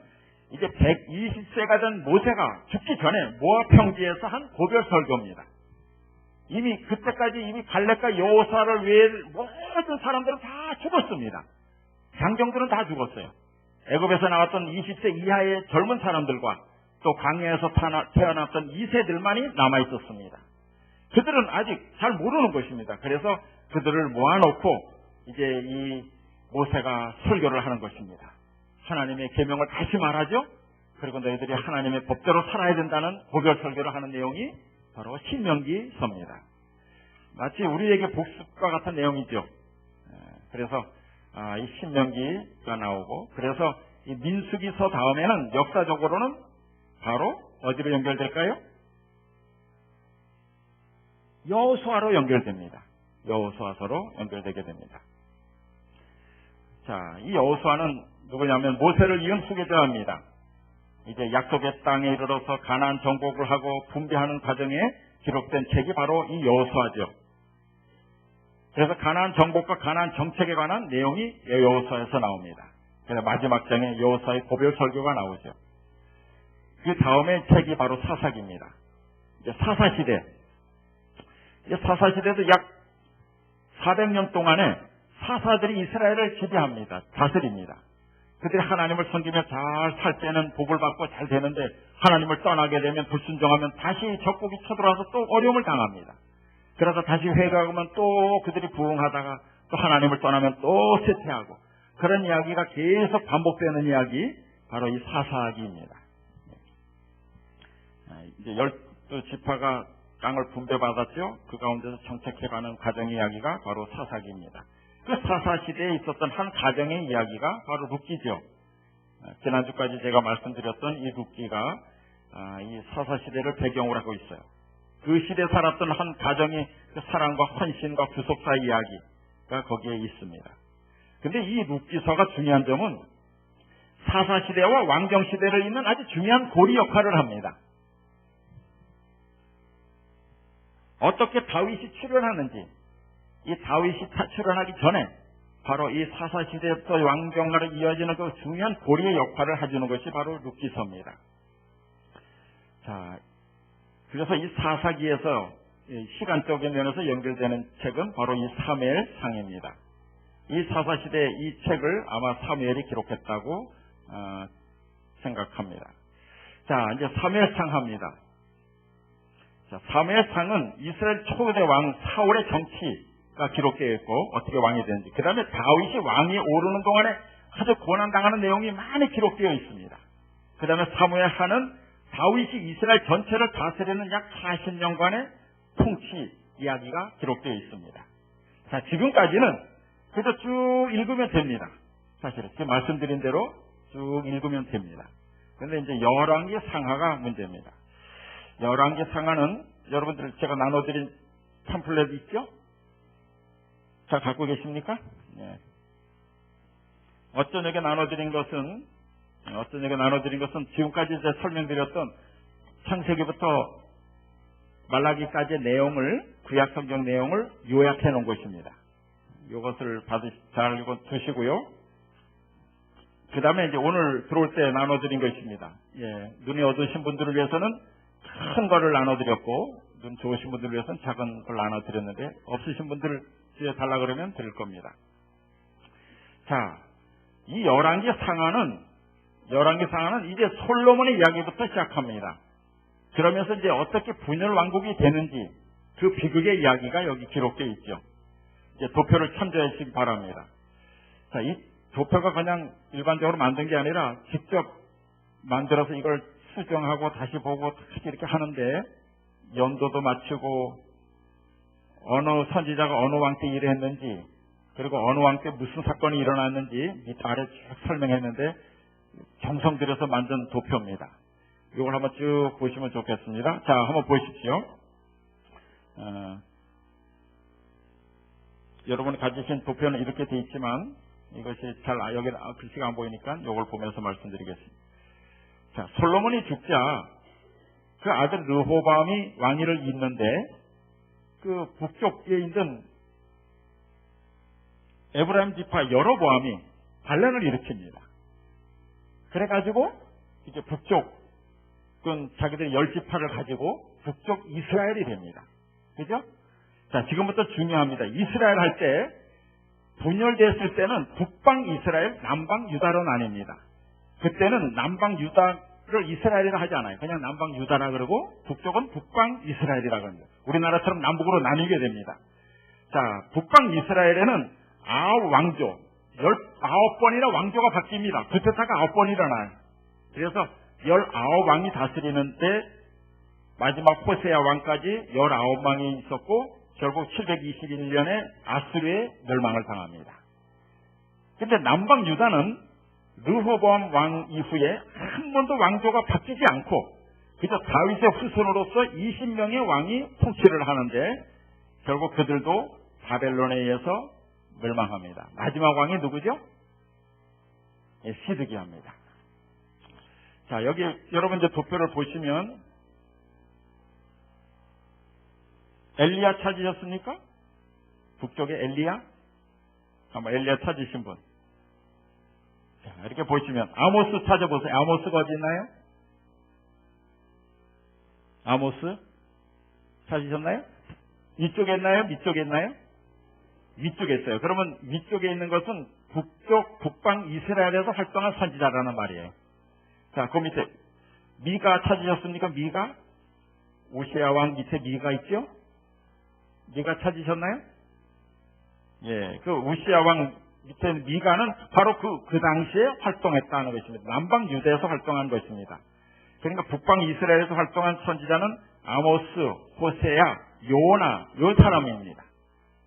이제 120세가 된 모세가 죽기 전에 모압 평지에서 한 고별 설교입니다. 이미 그때까지 이미 갈렙과 여호수아를 외에 모든 사람들은 다 죽었습니다. 장정들은 다 죽었어요. 애굽에서 나왔던 20세 이하의 젊은 사람들과 또 광야에서 태어났던 2세들만이 남아있었습니다. 그들은 아직 잘 모르는 것입니다. 그래서 그들을 모아놓고 이제 이 모세가 설교를 하는 것입니다. 하나님의 계명을 다시 말하죠. 그리고 너희들이 하나님의 법대로 살아야 된다는 고별 설교를 하는 내용이 바로 신명기서입니다. 마치 우리에게 복습과 같은 내용이죠. 그래서 이 신명기가 나오고, 그래서 이 민수기서 다음에는 역사적으로는 바로 어디로 연결될까요? 여호수아로 연결됩니다. 여호수아서로 연결되게 됩니다. 자, 이 여호수아는 누구냐면 모세를 이은 후계자입니다. 이제 약속의 땅에 이르러서 가나안 정복을 하고 분배하는 과정에 기록된 책이 바로 이 여호수아죠. 그래서 가나안 정복과 가나안 정책에 관한 내용이 여호수아에서 나옵니다. 그래서 마지막 장에 여호수아의 고별 설교가 나오죠. 그 다음에 책이 바로 사사기입니다. 이제 사사시대. 사사시대도 약 400년 동안에 사사들이 이스라엘을 지배합니다. 다스립니다. 그들이 하나님을 섬기며 잘 살 때는 복을 받고 잘 되는데 하나님을 떠나게 되면 불순종하면 다시 적국이 쳐들어와서 또 어려움을 당합니다. 그러다 다시 회개하면 또 그들이 부흥하다가 또 하나님을 떠나면 또 쇠퇴하고, 그런 이야기가 계속 반복되는 이야기, 바로 이 사사기입니다. 이제 12지파가 땅을 분배받았죠. 그 가운데서 정착해가는 가정의 이야기가 바로 사사기입니다. 그 사사시대에 있었던 한 가정의 이야기가 바로 룻기죠. 지난주까지 제가 말씀드렸던 이 룻기가 이 사사시대를 배경으로 하고 있어요. 그 시대에 살았던 한 가정의 그 사랑과 헌신과 구속사 이야기가 거기에 있습니다. 근데 이 룻기서가 중요한 점은 사사시대와 왕정시대를 잇는 아주 중요한 고리 역할을 합니다. 어떻게 다윗이 출현하는지, 이 다윗이 출현하기 전에 바로 이 사사시대부터 왕정나라로 이어지는 그 중요한 고리의 역할을 해주는 것이 바로 룻기서입니다. 자, 그래서 이 사사기에서 시간적인 면에서 연결되는 책은 바로 이 사무엘상입니다. 이 사사시대 이 책을 아마 사무엘이 기록했다고 생각합니다. 자, 이제 사무엘상 합니다. 자, 사무엘상은 이스라엘 초대 왕 사울의 정치가 기록되어 있고 어떻게 왕이 되는지, 그 다음에 다윗이 왕이 오르는 동안에 아주 고난당하는 내용이 많이 기록되어 있습니다. 그 다음에 사무엘하는 다윗이 이스라엘 전체를 다스리는 약 40년간의 통치 이야기가 기록되어 있습니다. 자, 지금까지는 그래서 쭉 읽으면 됩니다. 사실은 지금 말씀드린 대로 쭉 읽으면 됩니다. 그런데 이제 열왕기 상하가 문제입니다. 열왕기 상하는 여러분들 제가 나눠드린 팜플렛 있죠? 잘 갖고 계십니까? 네. 어쩌녁에 나눠드린 것은 지금까지 이제 설명드렸던 창세기부터 말라기까지의 내용을, 구약성경 내용을 요약해 놓은 것입니다. 이것을 잘 읽어 두시고요. 그 다음에 이제 오늘 들어올 때 나눠드린 것입니다. 예, 눈이 어두우신 분들을 위해서는 큰 거를 나눠드렸고, 눈 좋으신 분들을 위해서는 작은 걸 나눠드렸는데, 없으신 분들 달라 그러면 드릴 겁니다. 자, 이 열왕기 상하는 이제 솔로몬의 이야기부터 시작합니다. 그러면서 이제 어떻게 분열 왕국이 되는지 그 비극의 이야기가 여기 기록되어 있죠. 이제 도표를 참조하시기 바랍니다. 자, 이 도표가 그냥 일반적으로 만든 게 아니라 직접 만들어서 이걸 수정하고 다시 보고 이렇게 하는데, 연도도 맞추고 어느 선지자가 어느 왕 때 일을 했는지, 그리고 어느 왕 때 무슨 사건이 일어났는지 밑 아래 쭉 설명했는데 정성 들여서 만든 도표입니다. 이걸 한번 쭉 보시면 좋겠습니다. 자, 한번 보십시오. 여러분이 가지신 도표는 이렇게 돼 있지만 이것이 잘 여기 글씨가 안 보이니까 이걸 보면서 말씀드리겠습니다. 자, 솔로몬이 죽자 그 아들 르호보암이 왕위를 잇는데 그 북쪽에 있는 에브라임 지파 여로보암이 반란을 일으킵니다. 그래가지고 이제 북쪽은 자기들이 10지파를 가지고 북쪽 이스라엘이 됩니다. 그죠? 자, 지금부터 중요합니다. 이스라엘 할 때 분열됐을 때는 북방 이스라엘, 남방 유다로 나뉩니다. 그때는 남방 유다를 이스라엘이라 하지 않아요. 그냥 남방 유다라 그러고 북쪽은 북방 이스라엘이라 그럽니다. 우리나라처럼 남북으로 나뉘게 됩니다. 자, 북방 이스라엘에는 9왕조, 19번이나 왕조가 바뀝니다. 구테타가 9번 일어나요. 그래서 19왕이 다스리는데 마지막 호세아 왕까지 19왕이 있었고 결국 721년에 아수르의 멸망을 당합니다. 근데 남방 유다는 르호보암 왕 이후에 한 번도 왕조가 바뀌지 않고 그저 다윗의 후손으로서 20명의 왕이 통치를 하는데 결국 그들도 바벨론에 의해서 멸망합니다. 마지막 왕이 누구죠? 시드기야입니다. 자, 여기 여러분 이제 도표를 보시면 엘리야 찾으셨습니까? 북쪽에 엘리야? 한번 엘리야 찾으신 분. 자, 이렇게 보시면 아모스 찾아보세요. 아모스가 어디 있나요? 아모스 찾으셨나요? 이쪽에 있나요? 밑쪽에 있나요? 위쪽에 있어요. 그러면 위쪽에 있는 것은 북쪽 북방 이스라엘에서 활동한 선지자라는 말이에요. 자, 그 밑에 미가 찾으셨습니까? 미가? 우시아 왕 밑에 미가 있죠? 미가 찾으셨나요? 예, 그 우시아 왕 밑에 미가는 바로 그 당시에 활동했다는 것입니다. 남방 유대에서 활동한 것입니다. 그러니까 북방 이스라엘에서 활동한 선지자는 아모스, 호세야, 요나 요 사람입니다.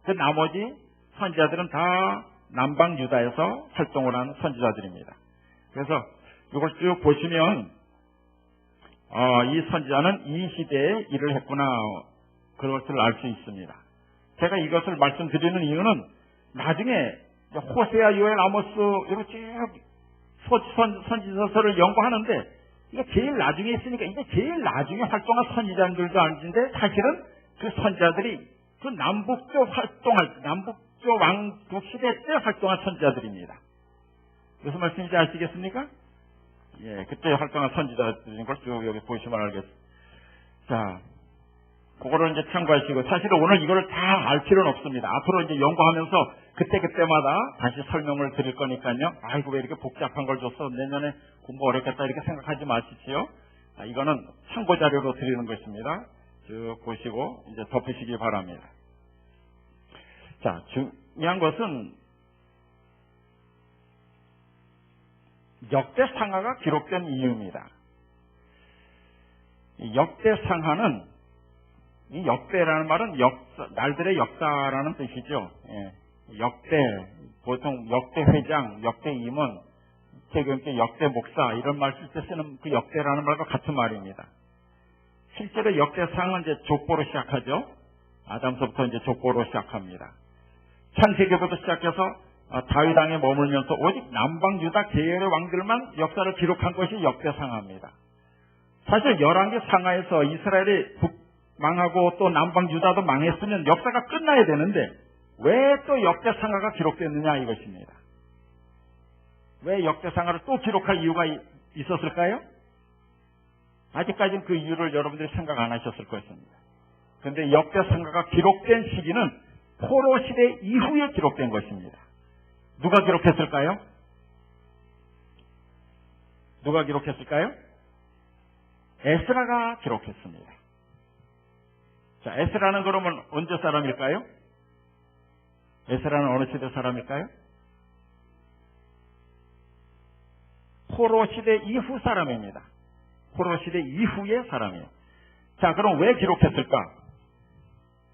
그 나머지 선지자들은 다 남방 유다에서 활동을 한 선지자들입니다. 그래서 이걸 쭉 보시면 이 선지자는 이 시대에 일을 했구나 그것을 알 수 있습니다. 제가 이것을 말씀드리는 이유는 나중에 호세아, 요엘, 아모스 이렇게 쭉 선지서서를 연구하는데 이게 제일 나중에 있으니까 이게 제일 나중에 활동한 선지자들도 아닌데 사실은 그 선지자들이 그 남북쪽 왕국 시대 때 활동한 선지자들입니다. 무슨 말씀인지 아시겠습니까? 예, 그때 활동한 선지자들인 걸 쭉 여기 보시면 알겠습니다. 자, 그거를 이제 참고하시고 사실은 오늘 이거를 다 알 필요는 없습니다. 앞으로 이제 연구하면서 그때마다 다시 설명을 드릴 거니까요. 아이고 왜 이렇게 복잡한 걸 줬어. 내년에 공부 어렵겠다 이렇게 생각하지 마십시오. 이거는 참고 자료로 드리는 것입니다. 쭉 보시고 이제 덮으시기 바랍니다. 자, 중요한 것은 역대상하가 기록된 이유입니다. 이 역대상하는 이 역대라는 말은 날들의 역사라는 뜻이죠. 예. 역대, 보통 역대 회장, 역대 임원, 최근에 역대 목사 이런 말 쓸 때 쓰는 그 역대라는 말과 같은 말입니다. 실제로 역대상은 이제 족보로 시작하죠. 아담서부터 이제 족보로 시작합니다. 창세기부터 시작해서 다윗 왕에 머물면서 오직 남방 유다 계열의 왕들만 역사를 기록한 것이 역대상하입니다. 사실 열왕기 상하에서 이스라엘이 망하고 또 남방 유다도 망했으면 역사가 끝나야 되는데 왜 또 역대상하가 기록됐느냐 이것입니다. 왜 역대상하를 또 기록할 이유가 있었을까요? 아직까지는 그 이유를 여러분들이 생각 안 하셨을 것입니다. 그런데 역대상하가 기록된 시기는 포로 시대 이후에 기록된 것입니다. 누가 기록했을까요? 누가 기록했을까요? 에스라가 기록했습니다. 자, 에스라는 그러면 언제 사람일까요? 에스라는 어느 시대 사람일까요? 포로 시대 이후 사람입니다. 포로 시대 이후의 사람이에요. 자, 그럼 왜 기록했을까?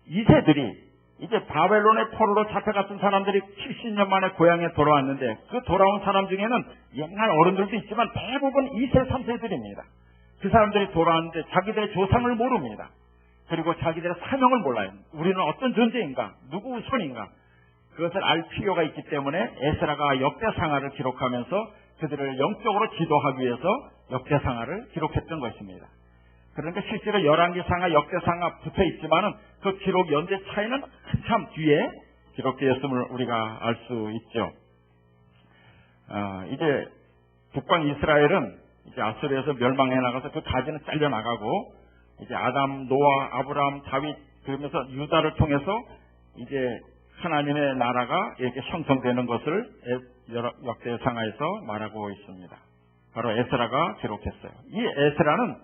이세들이 이제 바벨론의 포로로 잡혀갔던 사람들이 70년 만에 고향에 돌아왔는데 그 돌아온 사람 중에는 옛날 어른들도 있지만 대부분 2세, 3세들입니다. 그 사람들이 돌아왔는데 자기들의 조상을 모릅니다. 그리고 자기들의 사명을 몰라요. 우리는 어떤 존재인가? 누구 후손인가? 그것을 알 필요가 있기 때문에 에스라가 역대상하를 기록하면서 그들을 영적으로 지도하기 위해서 역대상하를 기록했던 것입니다. 그러니까 실제로 열왕기상하, 역대상하 붙어 있지만은 그 기록 연대 차이는 한참 뒤에 기록되었음을 우리가 알 수 있죠. 이제 북방 이스라엘은 이제 아수르에서 멸망해 나가서 그 가지는 잘려 나가고 이제 아담, 노아, 아브라함, 다윗 그러면서 유다를 통해서 이제 하나님의 나라가 이렇게 형성되는 것을 역대상하에서 말하고 있습니다. 바로 에스라가 기록했어요. 이 에스라는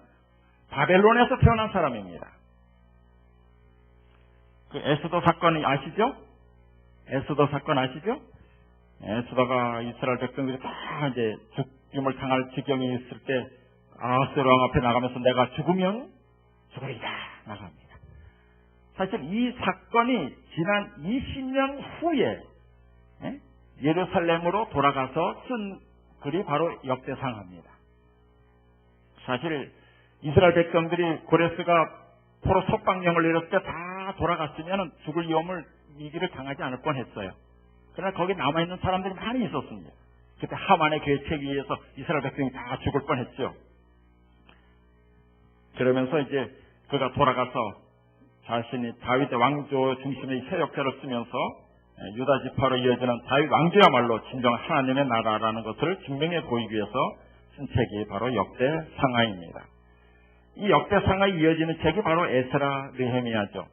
바벨론에서 태어난 사람입니다. 그 에스더 사건 아시죠? 에스더 사건 아시죠? 에스더가 이스라엘 백성들이 다 이제 죽임을 당할 지경이 있을 때 아하스웨로 왕 앞에 나가면서 내가 죽으면 죽으리라 나갑니다. 사실 이 사건이 지난 20년 후에 예루살렘으로 돌아가서 쓴 글이 바로 역대상하입니다. 사실 이스라엘 백성들이 고레스가 포로 석방령을 내렸을 때 다 돌아갔으면 죽을 위험을 위기를 당하지 않을 뻔했어요. 그러나 거기 남아있는 사람들이 많이 있었습니다. 그때 하만의 계책에 의해서 이스라엘 백성이 다 죽을 뻔했죠. 그러면서 이제 그가 돌아가서 자신이 다윗의 왕조 중심의 새 역사를 쓰면서 유다 지파로 이어지는 다윗 왕조야말로 진정 하나님의 나라라는 것을 증명해 보이기 위해서 쓴 책이 바로 역대상하입니다. 이 역대상하에 이어지는 책이 바로 에스라 느헤미야죠.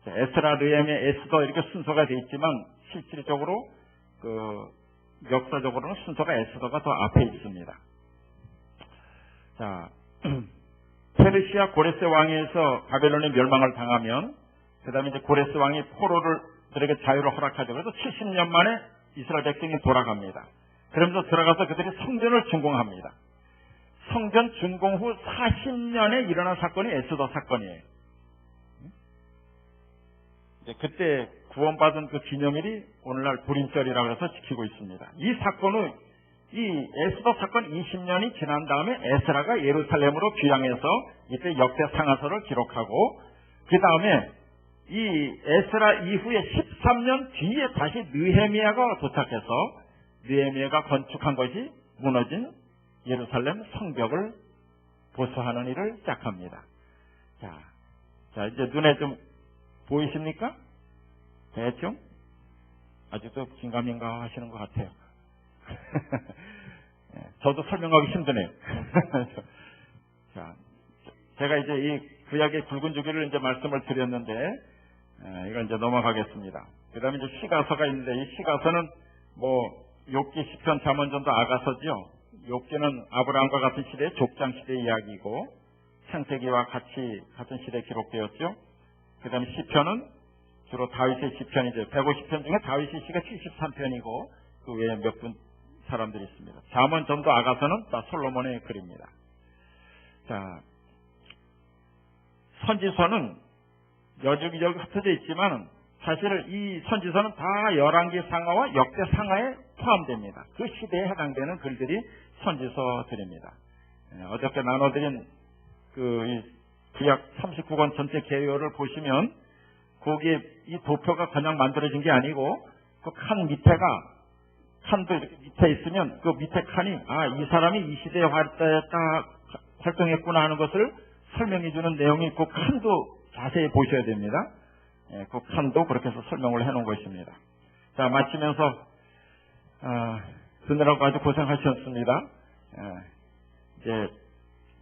에스라 느헤미야 에스더 이렇게 순서가 되어 있지만 실질적으로 역사적으로는 순서가 에스더가 더 앞에 있습니다. 자, 페르시아 고레스 왕에서 바벨론의 멸망을 당하면 그 다음에 이제 고레스 왕이 포로들에게 자유를 허락하죠. 그래서 70년 만에 이스라엘 백성이 돌아갑니다. 그러면서 들어가서 그들이 성전을 준공합니다. 성전 준공 후 40년에 일어난 사건이 에스더 사건이에요. 이제 그때 구원받은 그 기념일이 오늘날 불임절이라고 해서 지키고 있습니다. 이 사건은 이 에스더 사건 20년이 지난 다음에 에스라가 예루살렘으로 귀향해서 이때 역대상하서를 기록하고 그 다음에 이 에스라 이후에 13년 뒤에 다시 느헤미야가 도착해서 느헤미야가 건축한 것이 무너진 예루살렘 성벽을 보수하는 일을 시작합니다. 자 이제 눈에 좀 보이십니까? 대충? 아직도 긴가민가 하시는 것 같아요. 저도 설명하기 힘드네요. 자, 제가 이제 이 구약의 굵은 주기를 이제 말씀을 드렸는데, 이걸 이제 넘어가겠습니다. 그 다음에 이제 시가서가 있는데, 이 시가서는 욥기, 시편, 잠언전도 아가서죠. 욥기는 아브라함과 같은 시대의 족장 시대 이야기이고, 창세기와 같은 시대에 기록되었죠. 그 다음에 시편은 주로 다윗의 시편이죠. 150편 중에 다윗의 시가 73편이고, 그 외에 몇 분 사람들이 있습니다. 잠언전도 아가서는 다 솔로몬의 글입니다. 자, 선지서는 여기저기 흩어져 있지만 사실 이 선지서는 다 열왕기 상하와 역대 상하에 포함됩니다. 그 시대에 해당되는 글들이 선지서들입니다. 어저께 나눠드린 구약 39권 전체 개요를 보시면 거기에 이 도표가 그냥 만들어진 게 아니고 그 칸 칸도 밑에 있으면 그 밑에 칸이 이 사람이 이 시대에 활동했구나 하는 것을 설명해주는 내용이 있고 칸도 자세히 보셔야 됩니다. 그 칸도 그렇게 해서 설명을 해놓은 것입니다. 자, 마치면서 듣느라고 아주 고생하셨습니다. 이제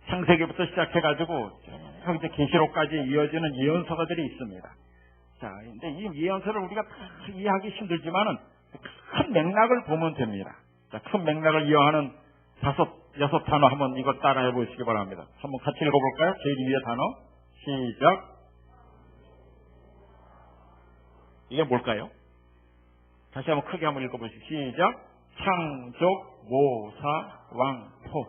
창세기부터 시작해가지고 이제 계시록까지 이어지는 예언서가들이 있습니다. 자, 근데 이 예언서를 우리가 다 이해하기 힘들지만은 큰 맥락을 보면 됩니다. 자, 큰 맥락을 이어하는 6 단어 한번 이거 따라해 보시기 바랍니다. 한번 같이 읽어볼까요? 제일 위에 단어. 시작. 이게 뭘까요? 다시 한번 크게 한번 읽어보시죠. 시작. 창조, 모사, 왕포.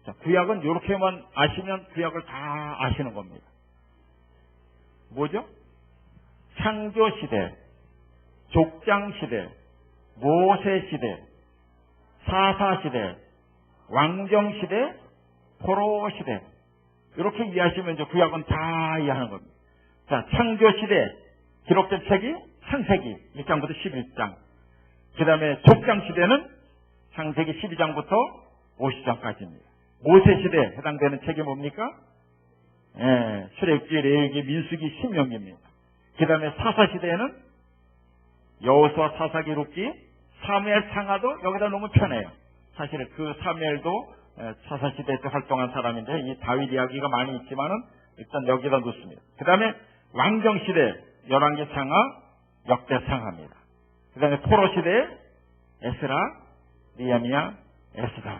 자, 구약은 이렇게만 아시면 구약을 다 아시는 겁니다. 뭐죠? 창조시대, 족장시대, 모세시대, 사사시대, 왕정시대, 포로시대. 이렇게 이해하시면 이제 구약은 다 이해하는 겁니다. 자, 창조시대 기록된 책이 창세기 1장부터 11장. 그 다음에 족장시대는 창세기 12장부터 50장까지입니다. 모세시대에 해당되는 책이 뭡니까? 출애굽기, 레위기, 민수기, 신명기입니다. 그 다음에 사사시대에는 여호수아, 사사기, 룻기, 사무엘, 상하도 여기다 놓으면 편해요. 사실 그 사무엘도 사사시대 때 활동한 사람인데 이 다윗 이야기가 많이 있지만은 일단 여기다 놓습니다. 그 다음에 왕정시대 열왕기 상하, 역대 상하입니다. 그 다음에 포로시대 에스라, 느헤미야, 에스더.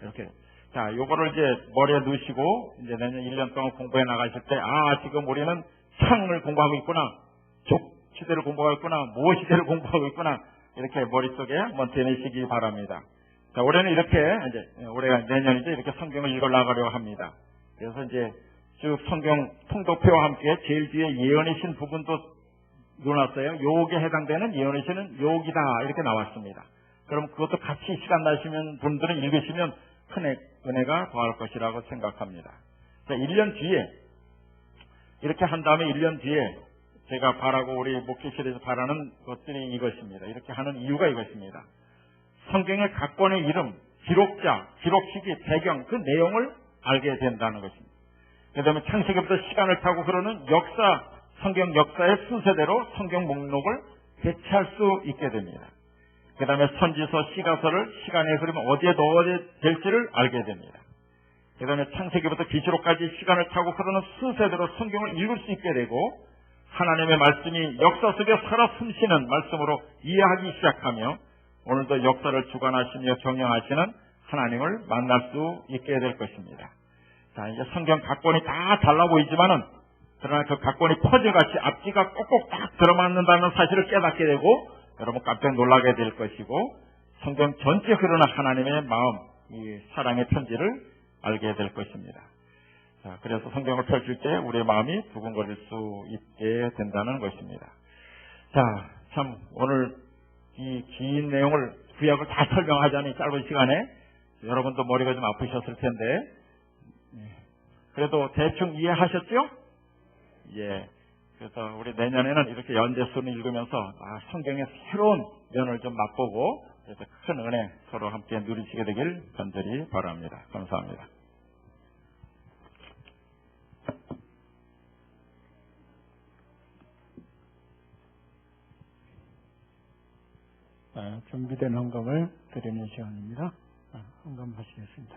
이렇게 자, 요거를 이제 머리에 넣으시고 이제 내년 1년 동안 공부해 나가실 때, 지금 우리는 창을 공부하고 있구나, 족 시대를 공부하고 있구나, 모 시대를 공부하고 있구나, 이렇게 머릿속에 한번 되뇌시기 바랍니다. 자, 올해는 이렇게 이제 올해가 내년이죠. 이렇게 성경을 읽어 나가려고 합니다. 그래서 이제 쭉 성경 통독표와 함께 제일 뒤에 예언의 신 부분도 넣어놨어요. 요게 해당되는 예언의 신은 요기다 이렇게 나왔습니다. 그럼 그것도 같이 시간 나시면 분들은 읽으시면 큰 은혜가 더할 것이라고 생각합니다. 자, 1년 뒤에 이렇게 한 다음에 1년 뒤에 제가 바라고 우리 목회실에서 바라는 것들이 이것입니다. 이렇게 하는 이유가 이것입니다. 성경의 각 권의 이름, 기록자, 기록 시기, 배경, 그 내용을 알게 된다는 것입니다. 그 다음에 창세기부터 시간을 타고 흐르는 역사, 성경 역사의 순서대로 성경 목록을 배치할 수 있게 됩니다. 그 다음에 선지서, 시가서를 시간의 흐름 어디에 넣어야 될지를 알게 됩니다. 그 다음에 창세기부터 계시록까지 시간을 타고 흐르는 순서대로 성경을 읽을 수 있게 되고 하나님의 말씀이 역사 속에 살아 숨쉬는 말씀으로 이해하기 시작하며 오늘도 역사를 주관하시며 경영하시는 하나님을 만날 수 있게 될 것입니다. 자, 이제 성경 각 권이 다 달라 보이지만은 그러나 그 각 권이 퍼즐같이 앞뒤가 꼭꼭 딱 들어맞는다는 사실을 깨닫게 되고 여러분 깜짝 놀라게 될 것이고 성경 전체 흐르는 하나님의 마음, 이 사랑의 편지를 알게 될 것입니다. 자, 그래서 성경을 펼칠 때 우리의 마음이 두근거릴 수 있게 된다는 것입니다. 자, 참 오늘 이 긴 내용을 구약을 다 설명하자니 짧은 시간에 여러분도 머리가 좀 아프셨을 텐데 그래도 대충 이해하셨죠? 예. 그래서 우리 내년에는 이렇게 연재수를 읽으면서 성경의 새로운 면을 좀 맛보고 그래서 큰 은혜 서로 함께 누리시게 되길 간절히 바랍니다. 감사합니다. 준비된 헌금을 드리는 시간입니다. 헌금하시겠습니다.